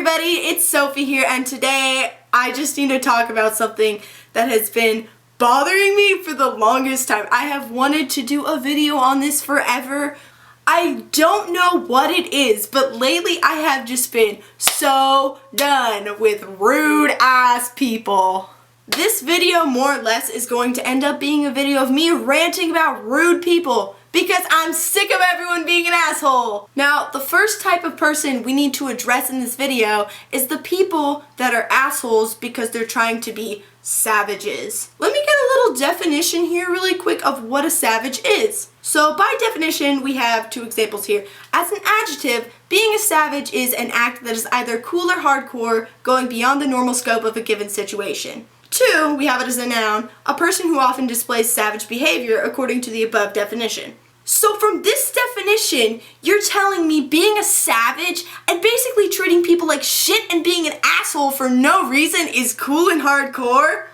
everybody, it's Sophie here, and today I just need to talk about something that has been bothering me for the longest time. I have wanted to do a video on this forever. I don't know what it is, but lately I have just been so done with rude ass people. This video more or less is going to end up being a video of me ranting about rude people because I'm sick of everyone being an asshole. Now, the first type of person we need to address in this video is the people that are assholes because they're trying to be savages. Let me get a little definition here really quick of what a savage is. So by definition, we have two examples here. As an adjective, being a savage is an act that is either cool or hardcore, going beyond the normal scope of a given situation. Two, we have it as a noun, a person who often displays savage behavior according to the above definition. So from this definition, you're telling me being a savage and basically treating people like shit and being an asshole for no reason is cool and hardcore?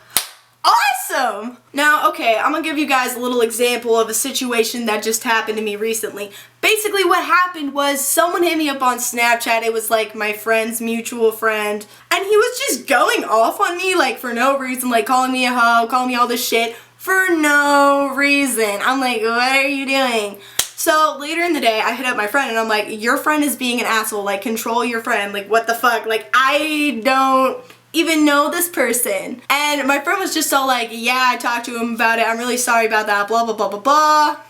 Awesome! Now, okay, I'm gonna give you guys a little example of a situation that just happened to me recently. Basically what happened was someone hit me up on Snapchat. It was like my friend's mutual friend, and he was just going off on me like for no reason, like calling me a hoe, calling me all this shit for no reason. I'm like, what are you doing? So later in the day, I hit up my friend and I'm like, your friend is being an asshole, like control your friend, like what the fuck, like I don't even know this person. And my friend was just all like, yeah, I talked to him about it, I'm really sorry about that, blah, blah, blah, blah, blah.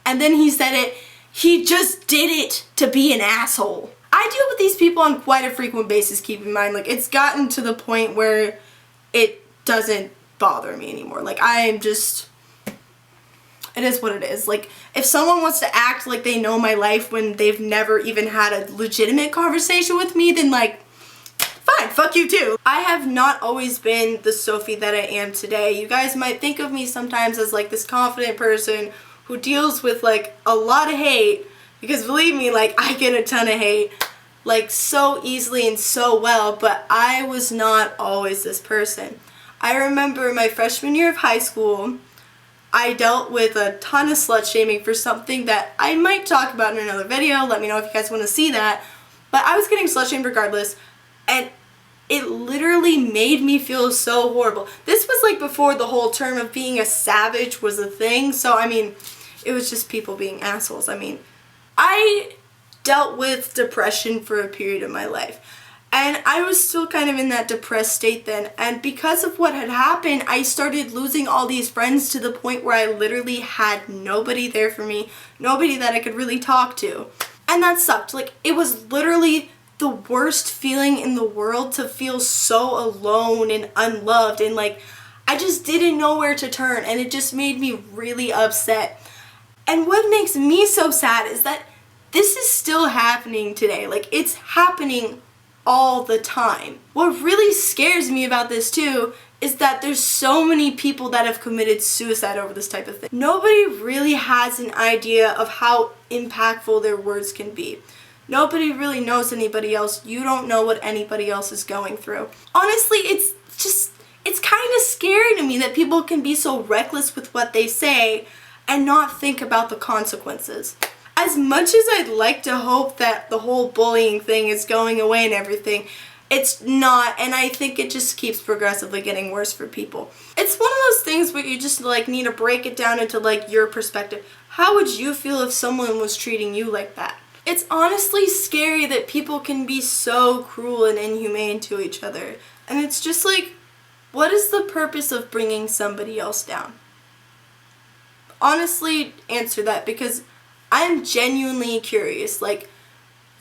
And then he said it, he just did it to be an asshole. I deal with these people on quite a frequent basis, keep in mind. Like, it's gotten to the point where it doesn't bother me anymore. Like, I am just, it is what it is. Like, if someone wants to act like they know my life when they've never even had a legitimate conversation with me, then like, fine, fuck you too. I have not always been the Sophie that I am today. You guys might think of me sometimes as like this confident person who deals with like a lot of hate, because believe me, like I get a ton of hate like so easily and so well, but I was not always this person. I remember my freshman year of high school, I dealt with a ton of slut shaming for something that I might talk about in another video. Let me know if you guys want to see that. But I was getting slut shamed regardless, and it literally made me feel so horrible. This was like before the whole term of being a savage was a thing, so I mean, it was just people being assholes. I mean, I dealt with depression for a period of my life, and I was still kind of in that depressed state then, and because of what had happened, I started losing all these friends to the point where I literally had nobody there for me, nobody that I could really talk to, and that sucked. Like, it was literally the worst feeling in the world to feel so alone and unloved, and like I just didn't know where to turn, and it just made me really upset. And what makes me so sad is that this is still happening today. Like, it's happening all the time. What really scares me about this too is that there's so many people that have committed suicide over this type of thing. Nobody really has an idea of how impactful their words can be. Nobody really knows anybody else. You don't know what anybody else is going through. Honestly, it's kind of scary to me that people can be so reckless with what they say and not think about the consequences. As much as I'd like to hope that the whole bullying thing is going away and everything, it's not, and I think it just keeps progressively getting worse for people. It's one of those things where you just like need to break it down into like your perspective. How would you feel if someone was treating you like that? It's honestly scary that people can be so cruel and inhumane to each other. And it's just like, what is the purpose of bringing somebody else down? Honestly, answer that, because I'm genuinely curious. Like,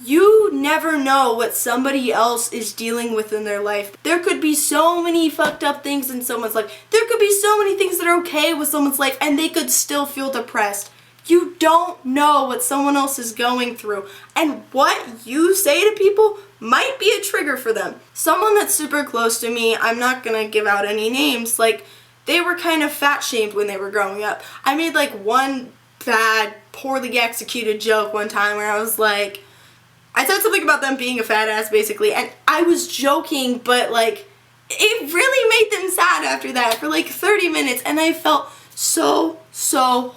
you never know what somebody else is dealing with in their life. There could be so many fucked up things in someone's life. There could be so many things that are okay with someone's life and they could still feel depressed. You don't know what someone else is going through, and what you say to people might be a trigger for them. Someone that's super close to me, I'm not gonna give out any names, like, they were kind of fat shamed when they were growing up. I made like one bad, poorly executed joke one time where I was like, I said something about them being a fat ass basically, and I was joking, but like, it really made them sad after that for like 30 minutes, and I felt so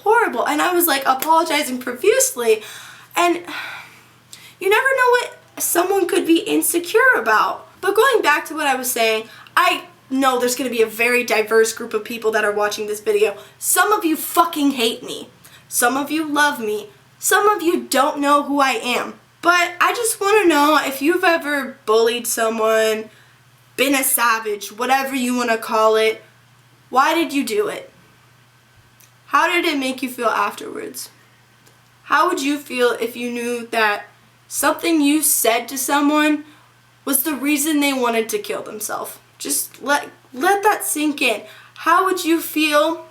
horrible, and I was like apologizing profusely, and you never know what someone could be insecure about. But going back to what I was saying, I know there's going to be a very diverse group of people that are watching this video. Some of you fucking hate me. Some of you love me. Some of you don't know who I am. But I just want to know if you've ever bullied someone, been a savage, whatever you want to call it. Why did you do it? How did it make you feel afterwards? How would you feel if you knew that something you said to someone was the reason they wanted to kill themselves? Just let that sink in. How would you feel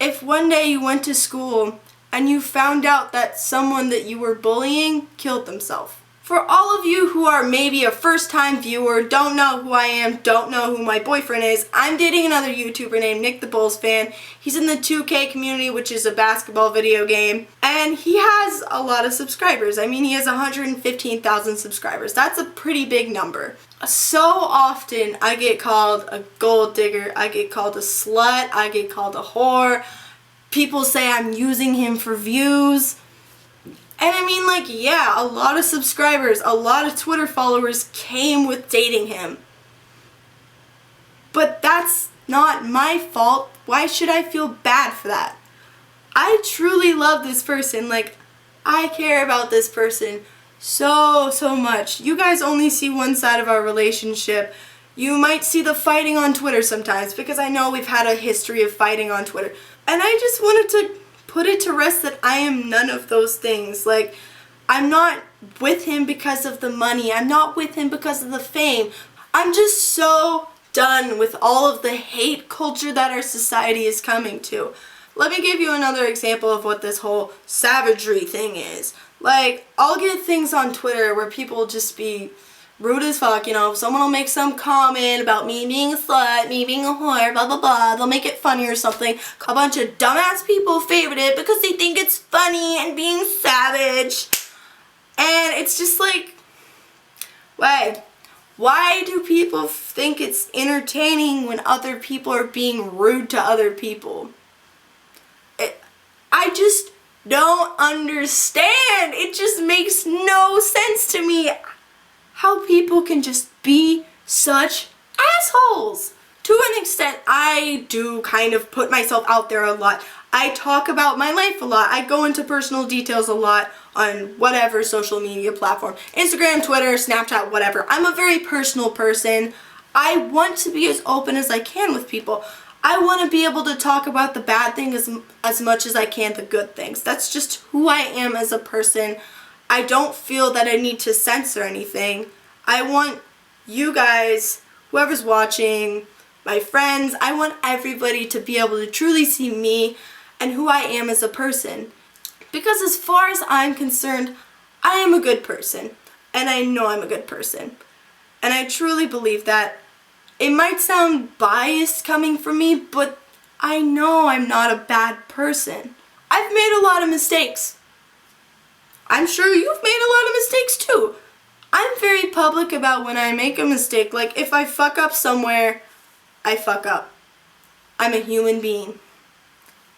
if one day you went to school and you found out that someone that you were bullying killed themselves? For all of you who are maybe a first-time viewer, don't know who I am, don't know who my boyfriend is, I'm dating another YouTuber named Nick the Bulls fan. He's in the 2K community, which is a basketball video game, and he has a lot of subscribers. I mean, he has 115,000 subscribers. That's a pretty big number. So often I get called a gold digger, I get called a slut, I get called a whore. People say I'm using him for views. And I mean, like, yeah, a lot of subscribers, a lot of Twitter followers came with dating him. But that's not my fault. Why should I feel bad for that? I truly love this person. Like, I care about this person so much. You guys only see one side of our relationship. You might see the fighting on Twitter sometimes, because I know we've had a history of fighting on Twitter. And I just wanted to put it to rest that I am none of those things. Like, I'm not with him because of the money. I'm not with him because of the fame. I'm just so done with all of the hate culture that our society is coming to. Let me give you another example of what this whole savagery thing is. Like, I'll get things on Twitter where people just be rude as fuck, you know, someone will make some comment about me being a slut, me being a whore, blah blah blah, they'll make it funny or something. A bunch of dumbass people favorite it because they think it's funny and being savage. And it's just like, why do people think it's entertaining when other people are being rude to other people? I just don't understand. It just makes no sense to me how people can just be such assholes. To an extent, I do kind of put myself out there a lot. I talk about my life a lot. I go into personal details a lot on whatever social media platform. Instagram, Twitter, Snapchat, whatever. I'm a very personal person. I want to be as open as I can with people. I want to be able to talk about the bad things as much as I can the good things. That's just who I am as a person. I don't feel that I need to censor anything. I want you guys, whoever's watching, my friends, I want everybody to be able to truly see me and who I am as a person. Because as far as I'm concerned, I am a good person. And I know I'm a good person. And I truly believe that. It might sound biased coming from me, but I know I'm not a bad person. I've made a lot of mistakes. I'm sure you've made a lot of mistakes too. I'm very public about when I make a mistake. Like, if I fuck up somewhere, I fuck up. I'm a human being.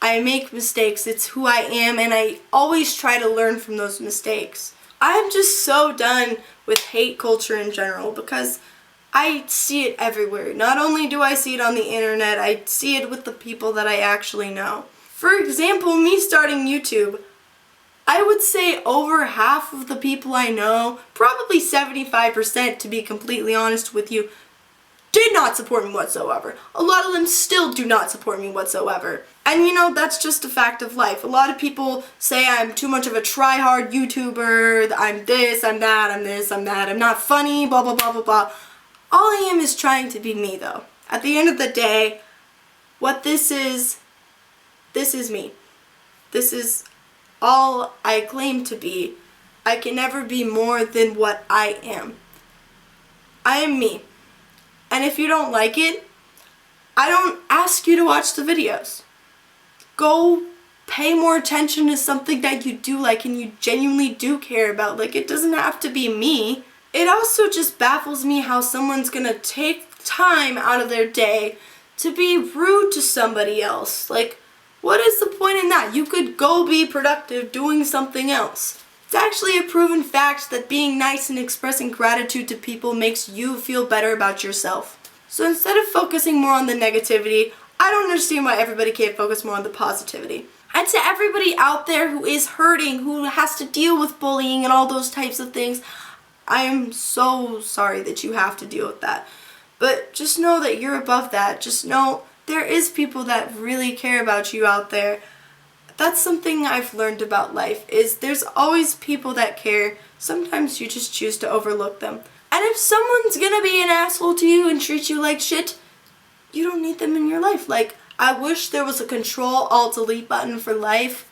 I make mistakes. It's who I am, and I always try to learn from those mistakes. I'm just so done with hate culture in general because I see it everywhere. Not only do I see it on the internet, I see it with the people that I actually know. For example, me starting YouTube, I would say over half of the people I know, probably 75% to be completely honest with you, did not support me whatsoever. A lot of them still do not support me whatsoever. And you know, that's just a fact of life. A lot of people say I'm too much of a try-hard YouTuber, I'm this, I'm that, I'm this, I'm that, I'm not funny, blah blah blah blah blah. All I am is trying to be me though. At the end of the day, what this is me. This is all I claim to be. I can never be more than what I am. I am me. And if you don't like it, I don't ask you to watch the videos. Go pay more attention to something that you do like and you genuinely do care about. Like, it doesn't have to be me. It also just baffles me how someone's gonna take time out of their day to be rude to somebody else. Like, what is the point in that? You could go be productive doing something else. It's actually a proven fact that being nice and expressing gratitude to people makes you feel better about yourself. So instead of focusing more on the negativity, I don't understand why everybody can't focus more on the positivity. And to everybody out there who is hurting, who has to deal with bullying and all those types of things, I am so sorry that you have to deal with that. But just know that you're above that. Just know there is people that really care about you out there. That's something I've learned about life, is there's always people that care. Sometimes you just choose to overlook them. And if someone's gonna be an asshole to you and treat you like shit, you don't need them in your life. Like, I wish there was a Control-Alt-Delete button for life.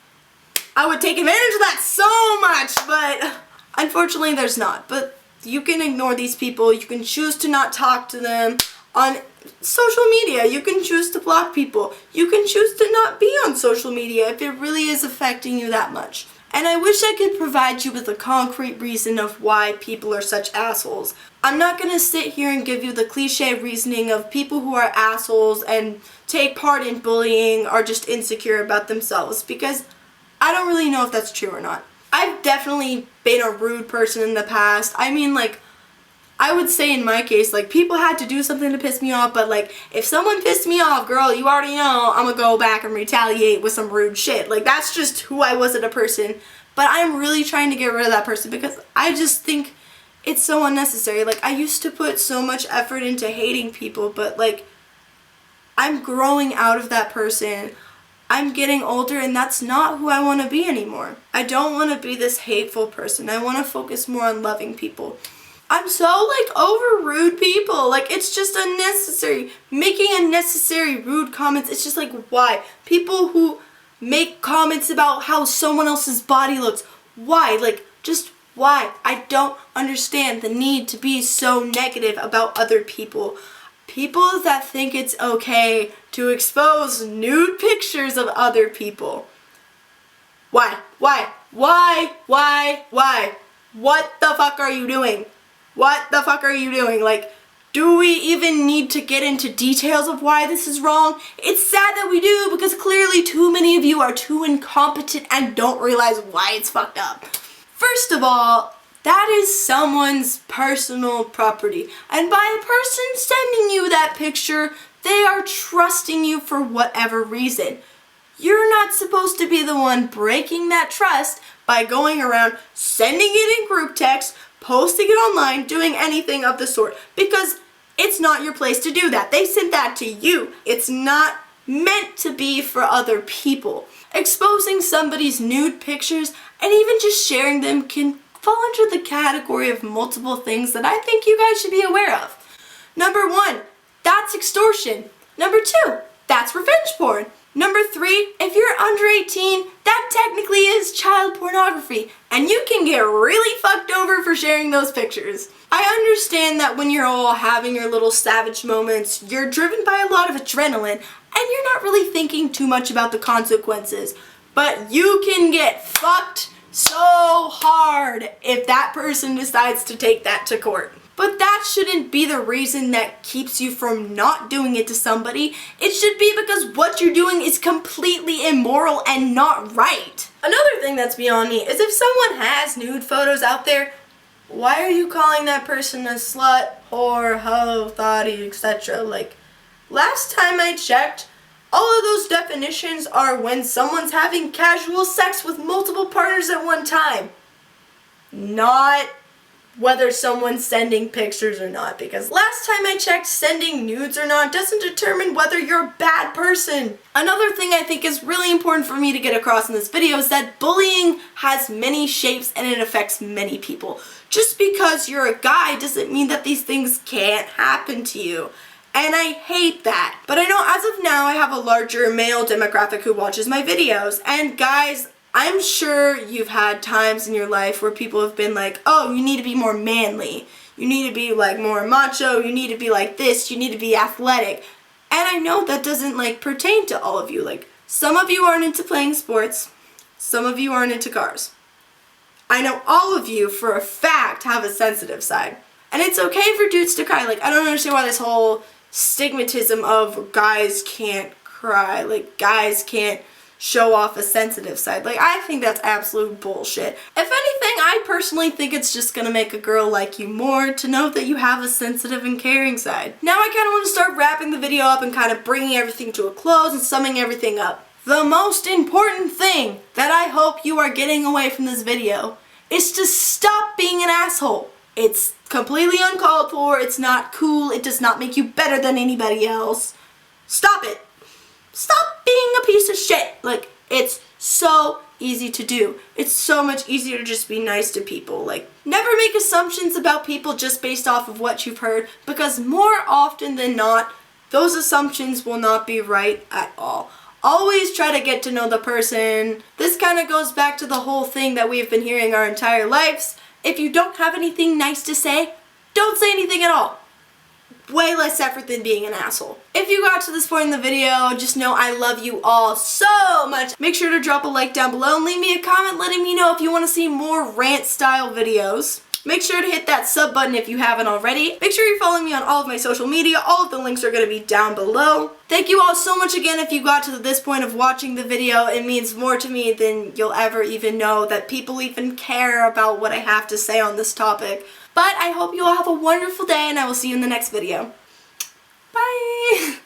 I would take advantage of that so much, but unfortunately there's not. But you can ignore these people. You can choose to not talk to them on social media. You can choose to block people. You can choose to not be on social media if it really is affecting you that much. And I wish I could provide you with a concrete reason of why people are such assholes. I'm not going to sit here and give you the cliche reasoning of people who are assholes and take part in bullying are just insecure about themselves, because I don't really know if that's true or not. I've definitely been a rude person in the past. I mean, like, I would say in my case, like, people had to do something to piss me off, but, like, if someone pissed me off, girl, you already know I'm gonna go back and retaliate with some rude shit. Like, that's just who I was as a person. But I'm really trying to get rid of that person because I just think it's so unnecessary. Like, I used to put so much effort into hating people, but, like, I'm growing out of that person. I'm getting older, and that's not who I want to be anymore. I don't want to be this hateful person. I want to focus more on loving people. I'm so, like, over rude people. Like, it's just unnecessary. Making unnecessary rude comments, it's just like, why? People who make comments about how someone else's body looks, why? Like, just why? I don't understand the need to be so negative about other people. People that think it's okay to expose nude pictures of other people. Why? Why? Why? Why? Why? What the fuck are you doing? What the fuck are you doing? Like, do we even need to get into details of why this is wrong? It's sad that we do, because clearly too many of you are too incompetent and don't realize why it's fucked up. First of all, that is someone's personal property. And by a person sending you that picture, they are trusting you for whatever reason. You're not supposed to be the one breaking that trust by going around sending it in group text, posting it online, doing anything of the sort, because it's not your place to do that. They sent that to you. It's not meant to be for other people. Exposing somebody's nude pictures and even just sharing them can fall under the category of multiple things that I think you guys should be aware of. Number 1, that's extortion. Number 2, that's revenge porn. Number 3, if you're under 18, that technically is child pornography, and you can get really fucked over for sharing those pictures. I understand that when you're all having your little savage moments, you're driven by a lot of adrenaline, and you're not really thinking too much about the consequences. But you can get fucked so hard if that person decides to take that to court. But that shouldn't be the reason that keeps you from not doing it to somebody. It should be because what you're doing is completely immoral and not right. Another thing that's beyond me is if someone has nude photos out there, why are you calling that person a slut, whore, hoe, thotty, etc.? Like, last time I checked, all of those definitions are when someone's having casual sex with multiple partners at one time. Not whether someone's sending pictures or not, because last time I checked, sending nudes or not doesn't determine whether you're a bad person. Another thing I think is really important for me to get across in this video is that bullying has many shapes and it affects many people. Just because you're a guy doesn't mean that these things can't happen to you. And I hate that. But I know as of now I have a larger male demographic who watches my videos. And guys, I'm sure you've had times in your life where people have been like, oh, you need to be more manly. You need to be like more macho. You need to be like this. You need to be athletic. And I know that doesn't like pertain to all of you. Like, some of you aren't into playing sports. Some of you aren't into cars. I know all of you for a fact have a sensitive side. And it's okay for dudes to cry. Like, I don't understand why this whole stigmatism of guys can't cry. Like, guys can't show off a sensitive side. Like, I think that's absolute bullshit. If anything, I personally think it's just gonna make a girl like you more to know that you have a sensitive and caring side. Now I kind of want to start wrapping the video up and kind of bringing everything to a close and summing everything up. The most important thing that I hope you are getting away from this video is to stop being an asshole. It's completely uncalled for, it's not cool, it does not make you better than anybody else. Stop it. Stop being a piece of shit. Like, it's so easy to do. It's so much easier to just be nice to people. Like, never make assumptions about people just based off of what you've heard, because more often than not, those assumptions will not be right at all. Always try to get to know the person. This kind of goes back to the whole thing that we've been hearing our entire lives. If you don't have anything nice to say, don't say anything at all. Way less effort than being an asshole. If you got to this point in the video, just know I love you all so much. Make sure to drop a like down below and leave me a comment letting me know if you want to see more rant style videos. Make sure to hit that sub button if you haven't already. Make sure you're following me on all of my social media. All of the links are going to be down below. Thank you all so much again if you got to this point of watching the video. It means more to me than you'll ever even know that people even care about what I have to say on this topic. But I hope you all have a wonderful day, and I will see you in the next video. Bye!